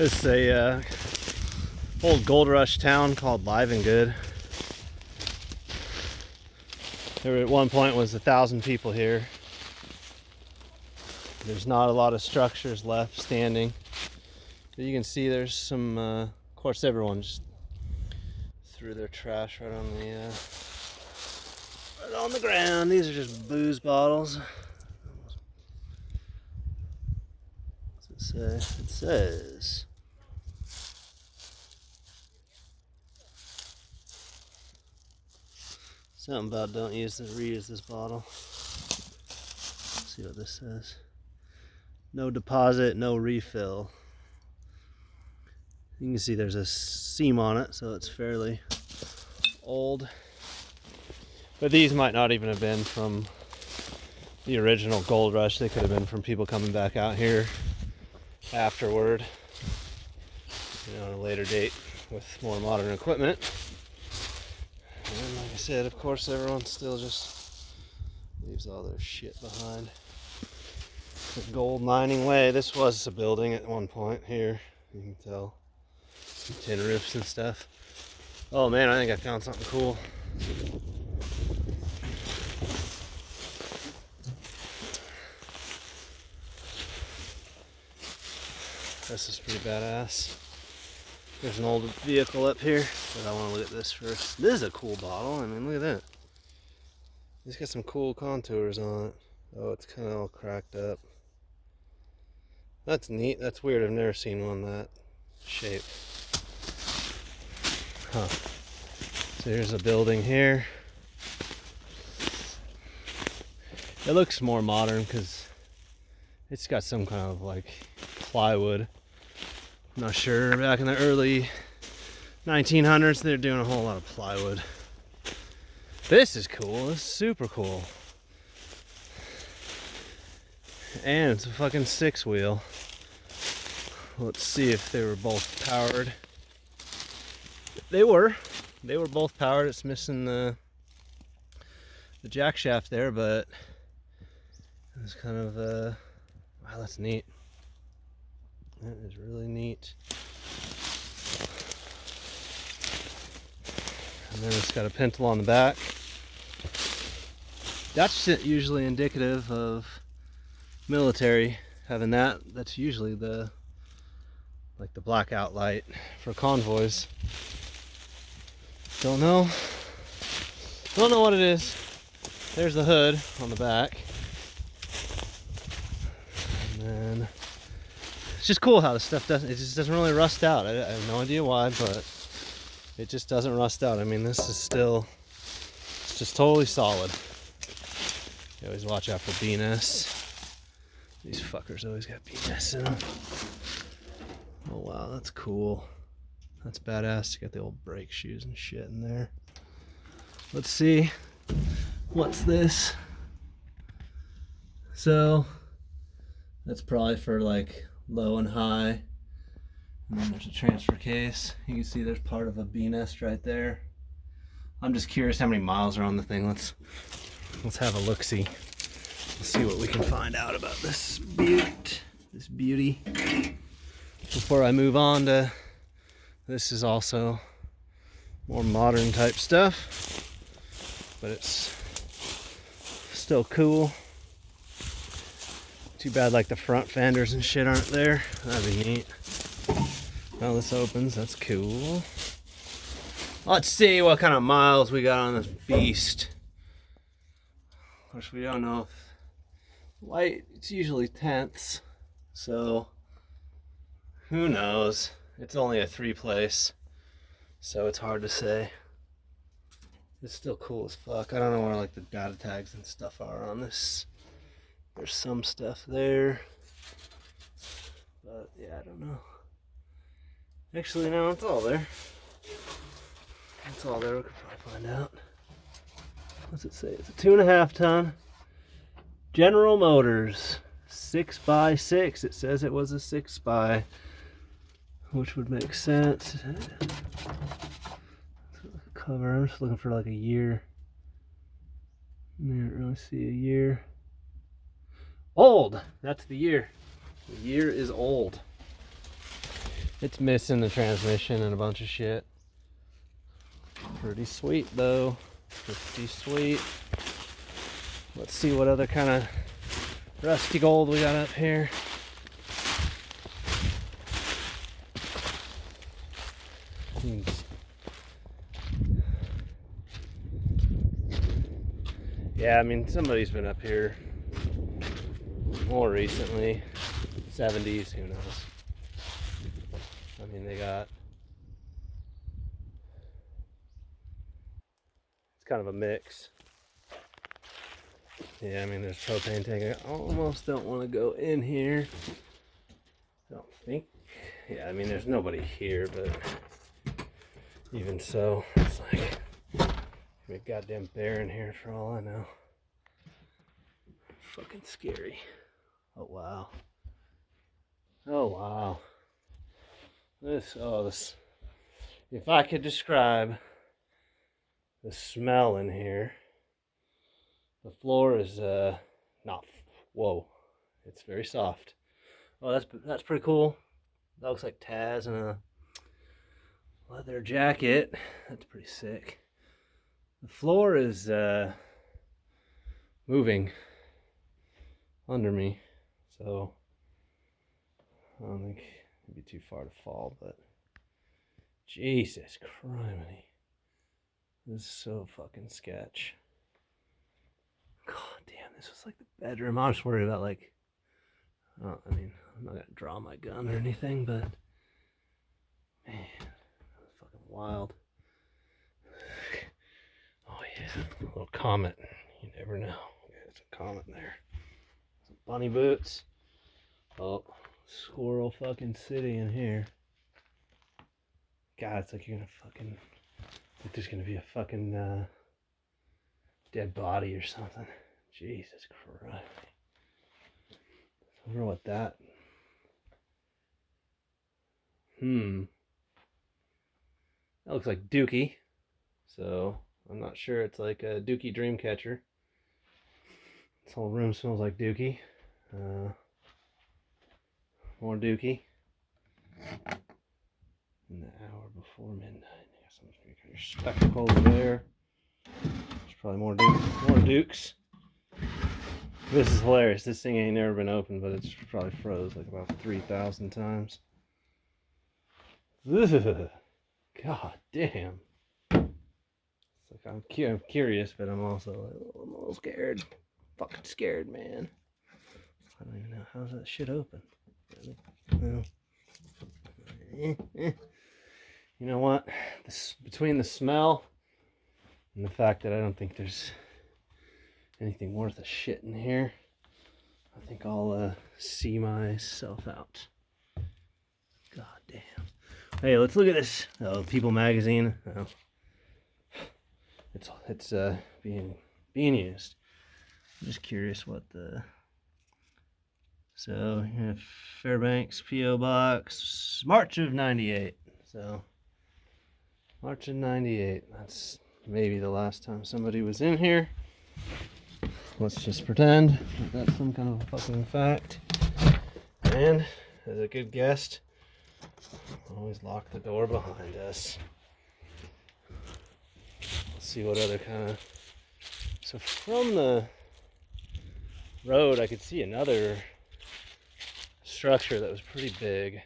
It's a old gold rush town called Livengood. There at one point was 1,000 people here. There's not a lot of structures left standing. But you can see there's some, of course everyone just threw their trash right on the ground. These are just booze bottles. What's it say? It says something about don't reuse this bottle. Let's see what this says. No deposit, no refill. You can see there's a seam on it, so it's fairly old. But these might not even have been from the original gold rush. They could have been from people coming back out here afterward, at a later date with more modern equipment. And like I said, of course, everyone still just leaves all their shit behind. The gold mining way. This was a building at one point here. You can tell. Some tin roofs and stuff. Oh man, I think I found something cool. This is pretty badass. There's an old vehicle up here, but I want to look at this first. This is a cool bottle. I mean, look at that. It's got some cool contours on it. Oh, it's kind of all cracked up. That's neat. That's weird. I've never seen one that shape. Huh. So here's a building here. It looks more modern because it's got some kind of like plywood. I'm not sure. Back in the early 1900s, they're doing a whole lot of plywood. This is cool. This is super cool. And it's a fucking 6-wheel. Let's see if they were both powered. They were both powered. It's missing the jack shaft there, but it's kind of wow, that's neat. That is really neat. And then it's got a pintle on the back. That's usually indicative of military having that. That's usually the blackout light for convoys. Don't know what it is. There's the hood on the back, and then it's just cool how this stuff just doesn't really rust out. I have no idea why, but it just doesn't rust out. I mean, this is still, it's just totally solid. You always watch out for BNS. These fuckers always got BNS in them. Oh wow, that's cool. That's badass. You got the old brake shoes and shit in there. Let's see. What's this? So, that's probably for like low and high. And then there's a transfer case. You can see there's part of a B-nest right there. I'm just curious how many miles are on the thing. Let's have a look-see. Let's see what we can find out about this beauty. Before I move on to, this is also more modern type stuff, but it's still cool. Too bad like the front fenders and shit aren't there. That'd be neat. Well, this opens. That's cool. Let's see what kind of miles we got on this beast. Of course, we don't know if light, it's usually tenths, so who knows? It's only a 3-place, so it's hard to say. It's still cool as fuck. I don't know where like the data tags and stuff are on this. There's some stuff there, but yeah, I don't know. Actually, no, it's all there. It's all there. We could probably find out. What's it say? It's a 2.5 ton General Motors 6x6. It says it was a 6x, which would make sense. Cover. I'm just looking for like a year. I didn't really see a year. Old. That's the year. The year is old. It's missing the transmission and a bunch of shit. Pretty sweet though. Pretty sweet. Let's see what other kind of rusty gold we got up here. Yeah, I mean, somebody's been up here more recently. 70s, who knows? I mean, they got... It's kind of a mix. Yeah, I mean, there's propane tank. I almost don't want to go in here. I don't think. Yeah, I mean, there's nobody here, but even so, it's like a goddamn bear in here for all I know. Fucking scary. Oh, wow. Oh, wow. This, if I could describe the smell in here, the floor is, not, whoa, it's very soft. Oh, that's pretty cool. That looks like Taz in a leather jacket. That's pretty sick. The floor is, moving under me, so I don't think it'd be too far to fall, but Jesus criminy. This is so fucking sketch. God damn, this was like the bedroom. I'm just worried about like, I mean, I'm not gonna draw my gun or anything, but man, that was fucking wild. Oh yeah, a little comet. You never know. There's a comet there. Some bunny boots. Oh, squirrel fucking city in here. God, it's like you're gonna fucking, like there's gonna be a fucking dead body or something. Jesus Christ. I wonder what that. That looks like Dookie. So I'm not sure it's like a Dookie Dreamcatcher. This whole room smells like Dookie. More Dookie. In the hour before midnight. Your spectacles there. There's probably more Dukes. This is hilarious. This thing ain't never been opened, but it's probably froze like about 3,000 times. Ugh. God damn. It's like I'm curious, but I'm also like, I'm a little scared. Fucking scared, man. I don't even know how's that shit open. Well, you know what? Between the smell and the fact that I don't think there's anything worth a shit in here, I think I'll see myself out. God damn. Hey, let's look at this. Oh, People magazine. Oh. It's being used. I'm just curious what the. So Fairbanks PO Box, March of '98. So March of '98. That's maybe the last time somebody was in here. Let's just pretend that that's some kind of a fucking fact. And as a good guest, always lock the door behind us. Let's see what other kind of. So from the road, I could see another structure that was pretty big.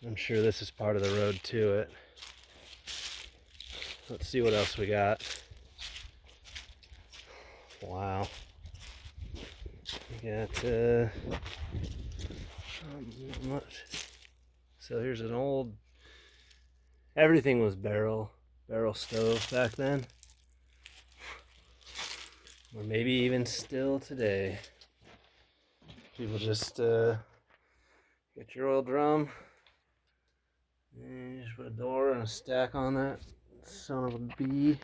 I'm sure this is part of the road to it. Let's see what else we got. Wow. We got not much. So here's an old. Everything was barrel stove back then, or maybe even still today. People just get your oil drum, and you just put a door and a stack on that son of a bee.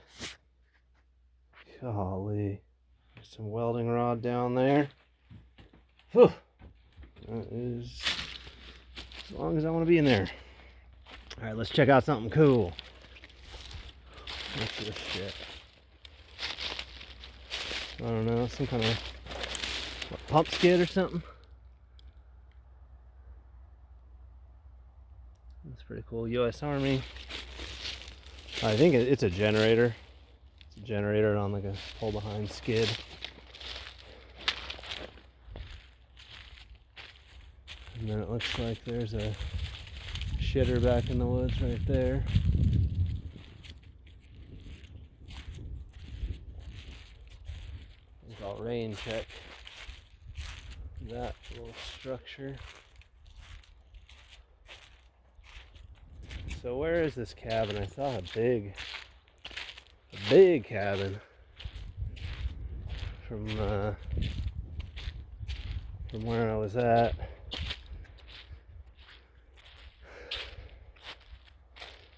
Golly. There's some welding rod down there. Whew. That is as long as I want to be in there. Alright, let's check out something cool. What's this shit? I don't know, some kind of pump skid or something. That's pretty cool. U.S. Army. I think it's a generator. It's a generator on like a pull behind skid. And then it looks like there's a shitter back in the woods right there. I'll rain check that little structure. So where is this cabin? I saw a big cabin from where I was at.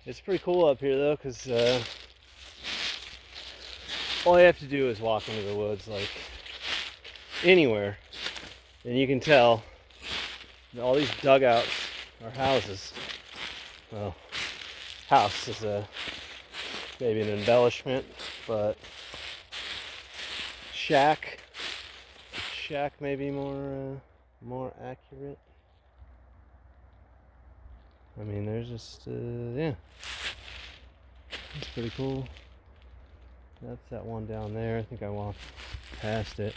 It's pretty cool up here though, because all you have to do is walk into the woods, like anywhere, and you can tell all these dugouts are houses. Well, house is maybe an embellishment, but shack may be more accurate. I mean, there's just yeah, it's pretty cool. That's that one down there. I think I walked past it.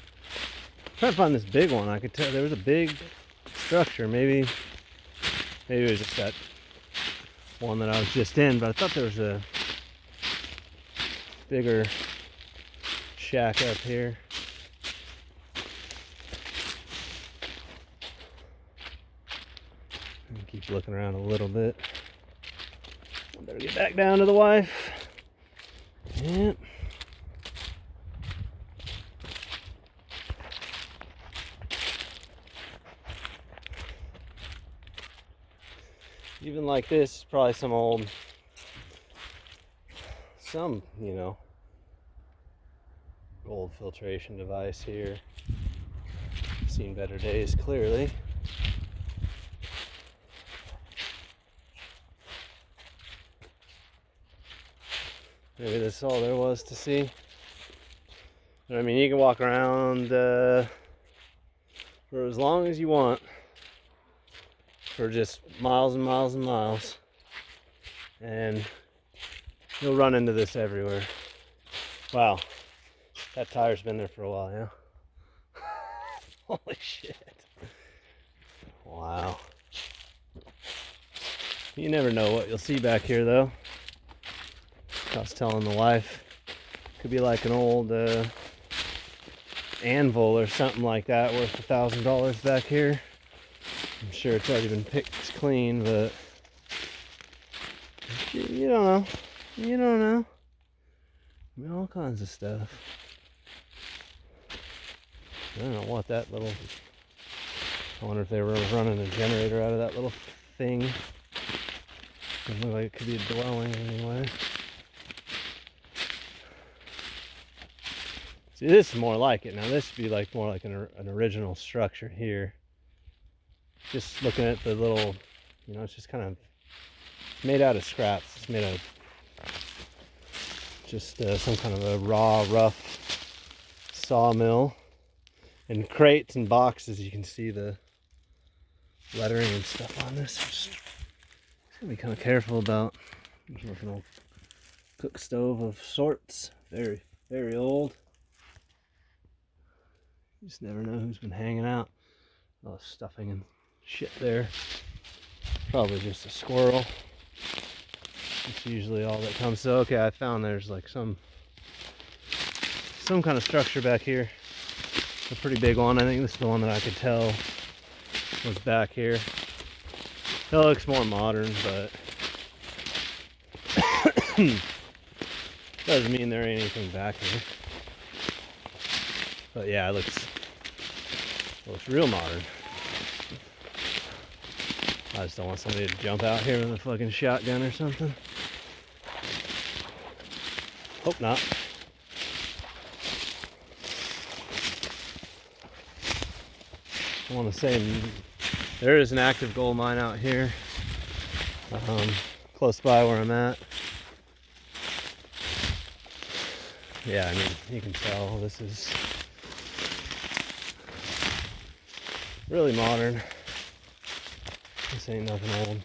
I'm trying to find this big one. I could tell there was a big structure. Maybe it was just that one that I was just in, but I thought there was a bigger shack up here. Keep looking around a little bit. I better get back down to the wife. Yep. Even like this, probably some old filtration device here. Seen better days, clearly. Maybe that's all there was to see. But I mean, you can walk around for as long as you want, for just miles and miles and miles, and you'll run into this everywhere. Wow, that tire's been there for a while, yeah. Holy shit. Wow. You never know what you'll see back here, though. I was telling the wife, could be like an old anvil or something like that worth $1,000 back here. I'm sure it's already been picked clean, but you don't know. You don't know. I mean, all kinds of stuff. I don't know what that little... I wonder if they were running a generator out of that little thing. Doesn't look like it could be a dwelling anyway. See, this is more like it. Now this would be like more like an original structure here. Just looking at the little, it's just kind of made out of scraps. It's made out of just some kind of a raw, rough sawmill. And crates and boxes, you can see the lettering and stuff on this. Just gotta be kind of careful about. There's like an old cook stove of sorts. Very, very old. You just never know who's been hanging out. Oh, stuffing and shit there. Probably just a squirrel. That's usually all that comes. So okay, I found there's like some kind of structure back here. A pretty big one. I think this is the one that I could tell was back here. It looks more modern, but doesn't mean there ain't anything back here. But yeah, it looks real modern. I just don't want somebody to jump out here with a fucking shotgun or something. Hope not. I want to say there is an active gold mine out here, close by where I'm at. Yeah, I mean, you can tell this is really modern. This ain't nothing old.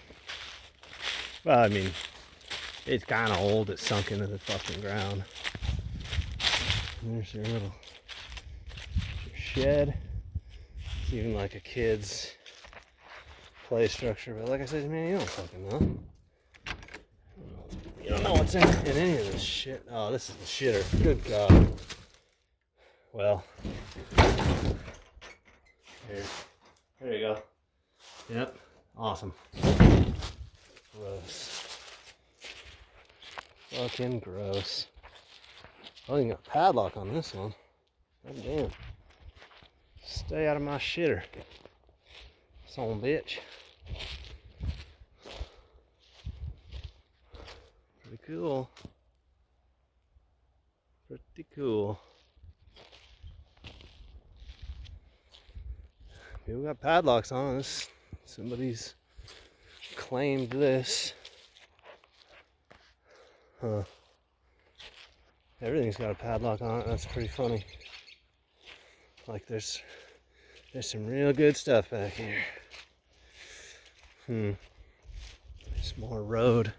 Well, I mean, it's kind of old. It's sunk into the fucking ground. And there's your little shed. It's even like a kid's play structure. But like I said, man, you don't fucking know. You don't know what's in any of this shit. Oh, this is the shitter. Good God. Well, there you go. Yep, awesome. Gross. Fucking gross. Oh, you got a padlock on this one. God damn. Stay out of my shitter. Son bitch. Pretty cool. Pretty cool. People got padlocks on this. Somebody's claimed this. Huh. Everything's got a padlock on it. That's pretty funny. Like there's some real good stuff back here. There's more road.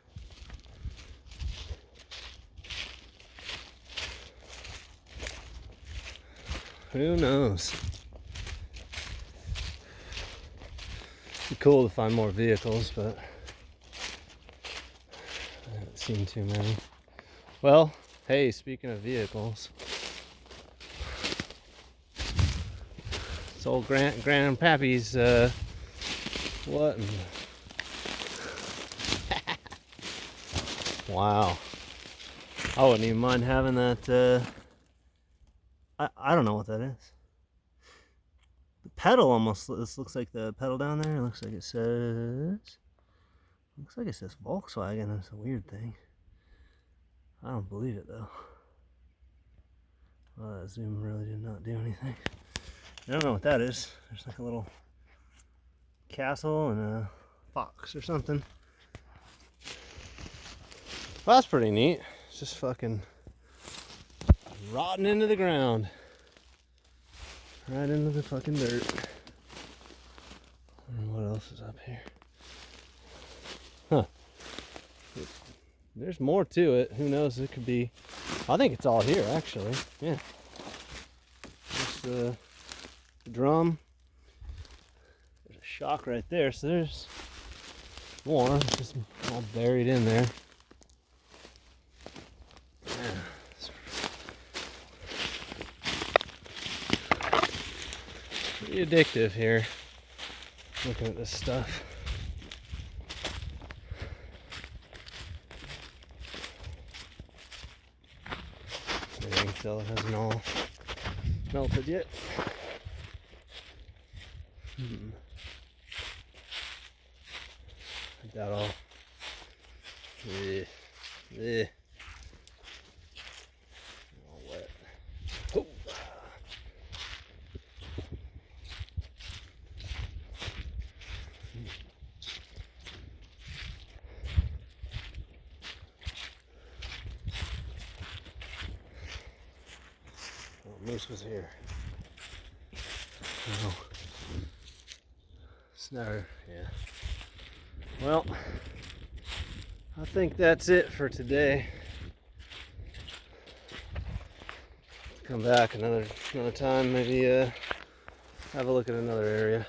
Who knows? It'd be cool to find more vehicles, but I haven't seen too many. Well, hey, speaking of vehicles, it's old Grandpappy's, what? Wow. I wouldn't even mind having that, I don't know what that is. The pedal almost, this looks like the pedal down there. It looks like it says Volkswagen. That's a weird thing. I don't believe it though. Well, that zoom really did not do anything. I don't know what that is. There's like a little castle and a fox or something. Well, that's pretty neat. It's just fucking rotting into the ground. Right into the fucking dirt. I don't know what else is up here. Huh. There's more to it. Who knows? It could be. I think it's all here, actually. Yeah. There's the drum. There's a shock right there. So there's more. It's just all buried in there. Pretty addictive here. Looking at this stuff. You can tell it hasn't all melted yet. I doubt all. All wet. Oh. Moose was here. Oh. It's never, yeah. Well, I think that's it for today. Come back another time, maybe have a look at another area.